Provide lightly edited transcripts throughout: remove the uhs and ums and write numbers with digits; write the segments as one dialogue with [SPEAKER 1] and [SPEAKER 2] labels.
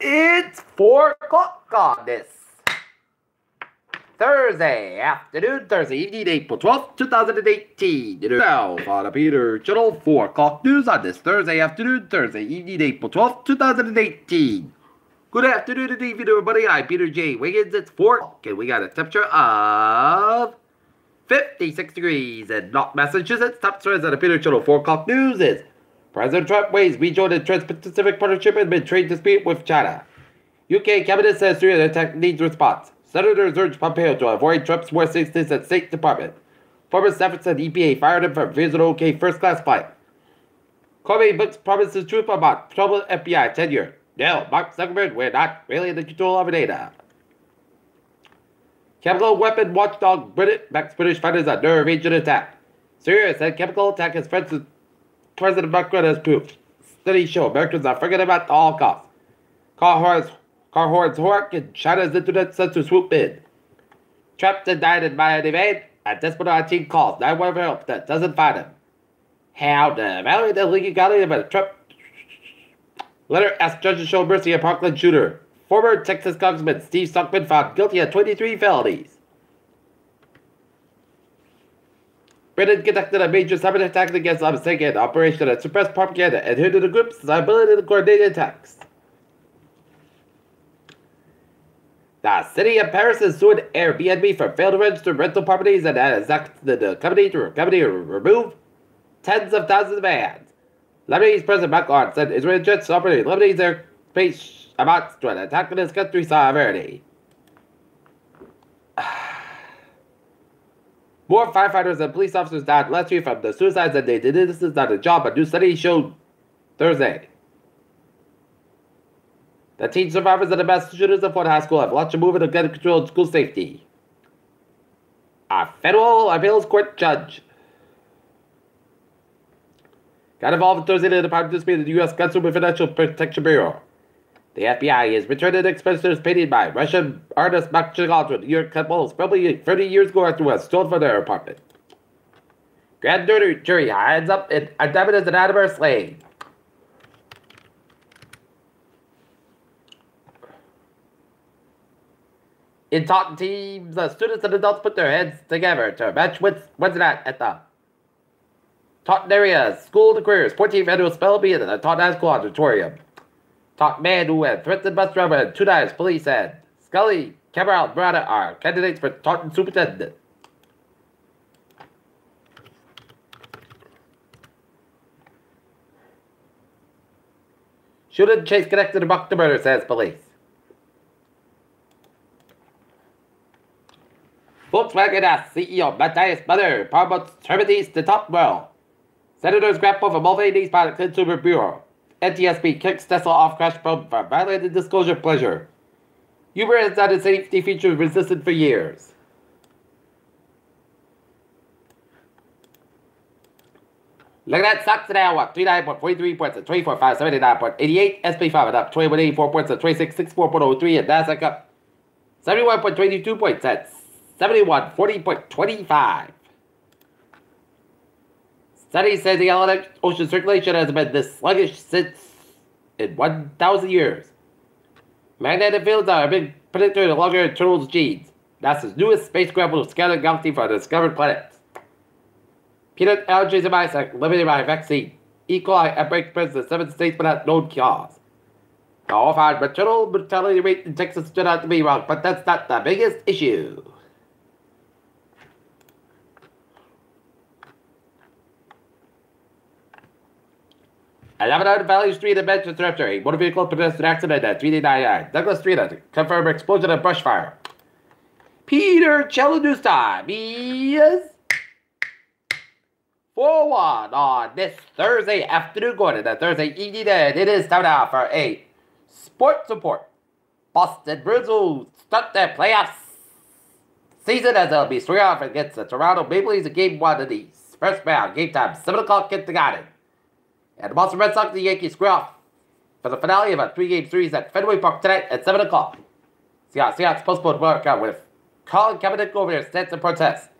[SPEAKER 1] It's 4 o'clock on this Thursday afternoon, Thursday evening, April 12th, 2018. Now, on Peter Channel, 4 o'clock news on this Thursday afternoon, Thursday evening, April 12th, 2018. Good afternoon and evening, everybody. I'm Peter J. Wiggins. It's 4 o'clock, and we got a temperature of 56 degrees in North Massachusetts. Top stories on the Peter Channel 4 o'clock news is President Trump weighs rejoin the Trans-Pacific Partnership and mid-trade dispute with China. UK cabinet says Syria attack needs response. Senators urge Pompeo to avoid Trump's war safety at State Department. Former staffers said EPA fired him for refusing to okay first-class flight. Comey books promises truth about trouble FBI tenure. No, Mark Zuckerberg, we're not really in the control of data. Chemical weapon watchdog backs British fighters on nerve agent attack. Syria said chemical attack is friends with President Macron has proof. Studies show Americans are forgetting about the Holocaust. Car horns hork and China's internet sent to swoop in. Trapped and died in Miami Dade. A desperate teen calls 911 help that doesn't find him. How to evaluate the legality of a Trump letter asks judge to show mercy on Parkland shooter. Former Texas Congressman Steve Stockman found guilty of 23 felonies. Britain conducted a major cyber attack against Obsecure operation that suppressed propaganda and hindered the group's ability to coordinate attacks. The city of Paris has sued Airbnb for failing to register rental properties and has asked the company to remove tens of thousands of vans. Lebanese President Macron said Israeli jets operating Lebanese airspace amounts to an attack on his country's sovereignty. More firefighters and police officers died last year from the suicides than they did innocents on the job, a new study showed Thursday. The teen survivors of the mass shooters at Fort High School have launched a movement to get control of school safety. A federal appeals court judge got involved on Thursday in the Department of State of the U.S. Consumer Financial Protection Bureau. The FBI is returning expenditures paid by Russian artist Mark Chagall to New York couples probably 30 years ago after was stolen from their apartment. Grand jury hands up and indicted as an adverse slave. In Taunton teams, the students and adults put their heads together to match Wednesday night at the Taunton area School to Careers 14th annual spell bee in the Taunton High School auditorium. Taunton man who had threatened bus driver and 2 knives, police said. Scully, Cabral, and Brada are candidates for Taunton superintendent. Shooting chase connected to Buck the murder, says police. Volkswagen asks CEO Matthias Mother promotes terminates the top world. Senators grapple for Mulvaney's by the Consumer Bureau. NTSB kicks Tesla off crash probe for violated disclosure pleasure. Uber has had its safety features resistant for years. Look at that, stocks now up 39.43 points at 24,579.88. SP5 up 21.84 points at 2664.03, and Nasdaq up 71.22 points at 7140.25. Studies say the Atlantic Ocean circulation has been this sluggish since in 1,000 years. Magnetic fields are a big predictor of longer internal genes. NASA's newest spacecraft will scan the galaxy for discovered planets. Peanut allergies and mice are limited by vaccine. E. coli outbreak spreads to 7 states without known cause. The all-found maternal mortality rate in Texas turned out to be wrong, but that's not the biggest issue. 1100 Valley Street in Manchester after a motor vehicle pedestrian accident at 399 Douglas Street at confirmed explosion and brush fire. Peter Cello News Time is 4-1 on this Thursday afternoon going into Thursday evening, and it is time now for a sports report. Boston Bruins will start their playoffs season as they'll be straight off against the Toronto Maple Leafs in Game 1 of the first round. Game time 7 o'clock at the Garden. And the Boston Red Sox and the Yankees square off for the finale of a 3-game series at Fenway Park tonight at 7 o'clock. Seahawks postponed workout with Colin Kaepernick over their stance and protest.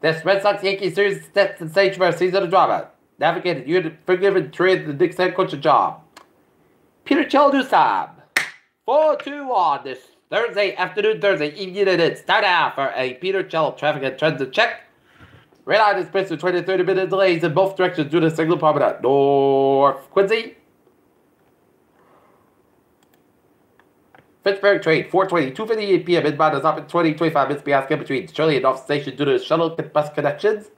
[SPEAKER 1] This Red Sox-Yankees series sets the stage for a season of drama. Navigated you to forgive and trade the Knicks head coach job. Peter Cello News Time. 4-2 on this Thursday afternoon, Thursday evening. It is time now for a Peter Cello traffic and transit check. Red line is placed with 20 to 30 minute delays in both directions due to signal problem at North Quincy. Fitchburg train 4:20, 2:58 p.m. inbound is up in 25 minutes past between Shirley and North Station due to shuttle bus connections.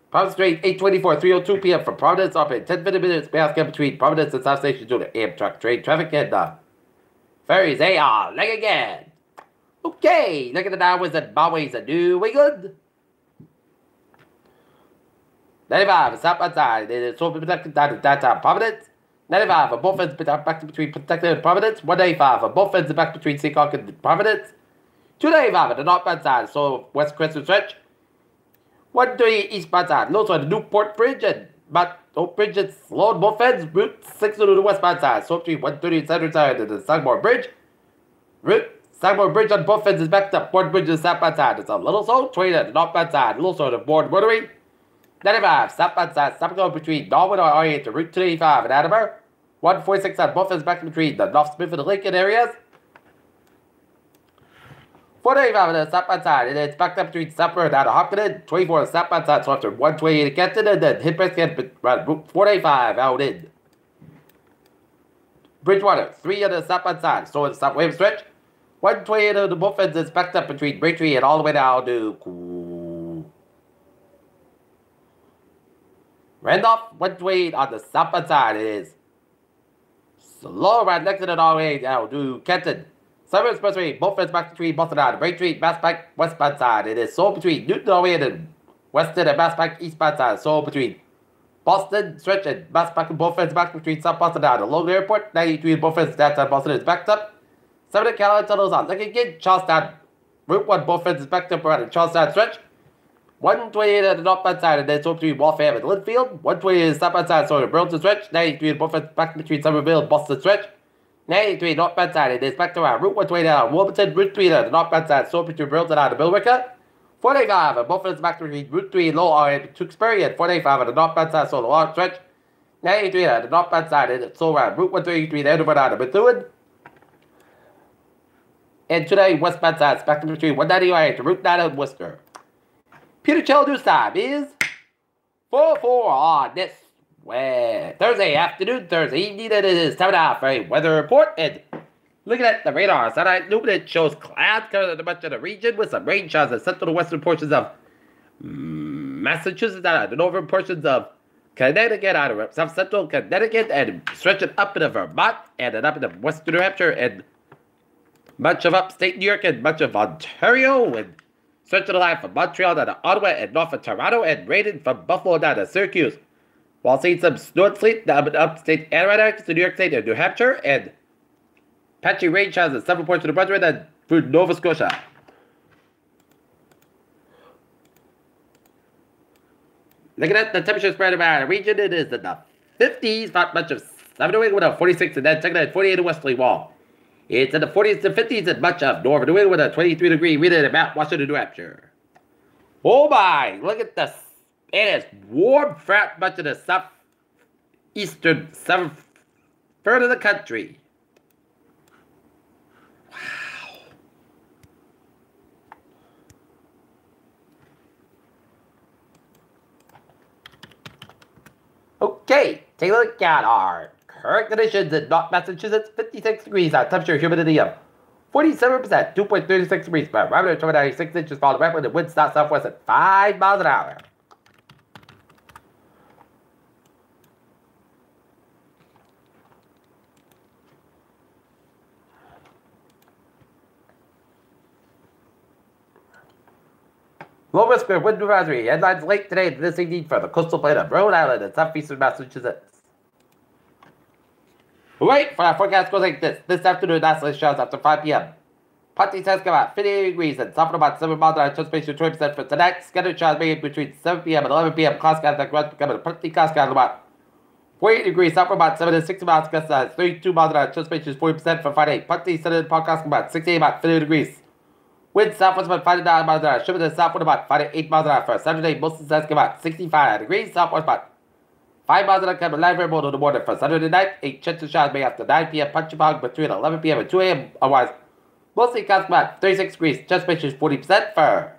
[SPEAKER 1] Providence train 8:24, 3:02 p.m. from Providence up in 10 minutes past between Providence and South Station due to Amtrak train traffic and ferries. They are leg again. Okay, look at the downwards and byways of New England. 95 southbound side. It is so protected down to downtown Providence. 95 for both ends back between Protected and Providence. 185 for both ends back between Seacock and Providence. 295 at the northbound side, so West Crescent stretch. 138 eastbound side, low on the Newport Bridge and Bridge is slow on both ends. Route 6 to the westbound side, so between 130 and center side and the Sagamore Bridge. Route Sagamore Bridge on both ends is backed up. Board Bridge is southbound side. It's a little slow. Train at the northbound side, a little slow to Board Rotary. 95 southbound side, stopping between Darwin or Orient to Route 285 in Attleboro. 146 on both ends back between the North Smith and the Lincoln areas. 495 on the southbound side, and it's backed up between Supper and out of Hopkins. 24 on the southbound side, so after 128 in Kenton, and then hit Prescott around Route 485 out in Bridgewater. 3 on the southbound side, so it's South Wave stretch. 128 on the both ends is backed up between Braintree and all the way down to Randolph. 128 on the southbound side is slow right next to the all the way down to Kenton. Summer Expressway, both ends back between Boston and Braintree, Mass Pike, westbound side. It is sold between Newton all the way and Weston and Mass Pike, eastbound side. Sold between Boston, Stretch, and Mass Pike, both ends back between South Boston and the Logan Airport. 93 both ends downtown Boston is backed up. 7 Carolina tunnels on Lincoln, Charlestown, Route 1, both ends is backed up around the Charlestown Stretch. 128 at the northbound side, and then sold between Waltham and Linfield. 128 is southbound side, so the Burlington Stretch. 93 both ends back between Somerville and Boston Stretch. 93 northbound side, it is back to around Route 128 on Wilmington, Route 3 on the northbound side, so between Burlington and Billerica. 485 and both ends back between Route 3 and Low Orient, Tewksbury, and 485 on the northbound side, so the long stretch. 93 on the northbound side, and it's so around Route 133 and Edinburgh on the Methuen. And today, westbound side is back between 198 to Route 9 and Worcester. Peter Cello news time is 4-4 on this Thursday afternoon, Thursday evening, and it is time now for a weather report. And looking at the radar, satellite illuminate shows clouds covering much of the region with some rain showers in central and western portions of Massachusetts, and the northern portions of Connecticut, out of south central Connecticut, and stretching up into Vermont, and then up into western New Hampshire, and much of upstate New York, and much of Ontario, and stretching the line from Montreal down to Ottawa, and north of Toronto, and raining from Buffalo down to Syracuse. While seeing some snow and sleet down in upstate Adirondacks to New York State and New Hampshire, and patchy rain showers in several portions of New Brunswick and through Nova Scotia. Looking at the temperature spread around the region, it is in the 50s, not much of southern New England with a 46, and then checking at 48 in Westerly Wall. It's in the 40s to 50s in much of northern New England with a 23-degree reading at Mount Washington, New Hampshire. Oh my, look at this. It is warm throughout much of the southeastern third of the country. Wow. Okay, take a look at our current conditions in North Massachusetts. 56 degrees on temperature, humidity of 47%, 2.36 degrees, barometer 26 inches, fall rapid, and wind southwest at 5 miles an hour. Low risk of wind advisory. Headlines late today to this evening for the coastal plain of Rhode Island and southeastern Massachusetts. Wait for our forecast goes like this. This afternoon, isolated showers after 5 p.m. Partly skies come out 58 degrees and soften about 7 miles an hour. Anticipation 20% for tonight. Scattered showers made between 7 p.m. and 11 p.m. Cloud skies that runs becoming partly cloud skies about 48 degrees. Soften about 7 to 60 miles. Gust 32 miles an hour. Anticipation is 40% for Friday. Partly sunny podcast about 68 about 50 degrees. Wind southwest about 5 to 9 miles an hour. Shipping to the southward about 5 to 8 miles an hour for Saturday. Most of the skies come out 65 degrees. Southwest about 5 miles an hour coming live remote in the morning for Saturday night. 8 chance of shots may after 9 p.m. Punch and pong between 11 p.m. and 2 a.m. Otherwise, mostly clouds about 36 degrees. Just pitches 40% for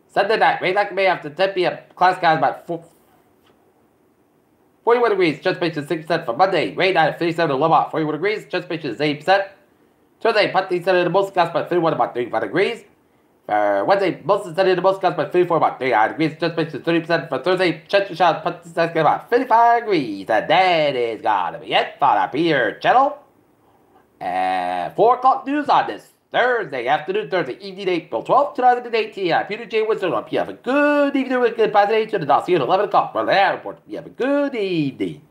[SPEAKER 1] Sunday night. Rain like May after 10 p.m. Clouds skies about 41 degrees. Just pitches 6% for Monday. Rain night at 57 to low out 41 degrees. Just pitches 8%. Tuesday, Putney Center the most clouds about 31 about 35 degrees. For Wednesday, most sunny the most clouds about 34 about 39 degrees. Just pitches 30% for Thursday. Chance of shots Putney Center about 55 degrees. And that is gonna be it for the Peter channel. And 4 o'clock news on this Thursday afternoon, Thursday evening, April 12th, 2018. I'm Peter J. Winston. I hope you have a good evening with good positive, and I'll see you at 11 o'clock for the airport. You have a good evening.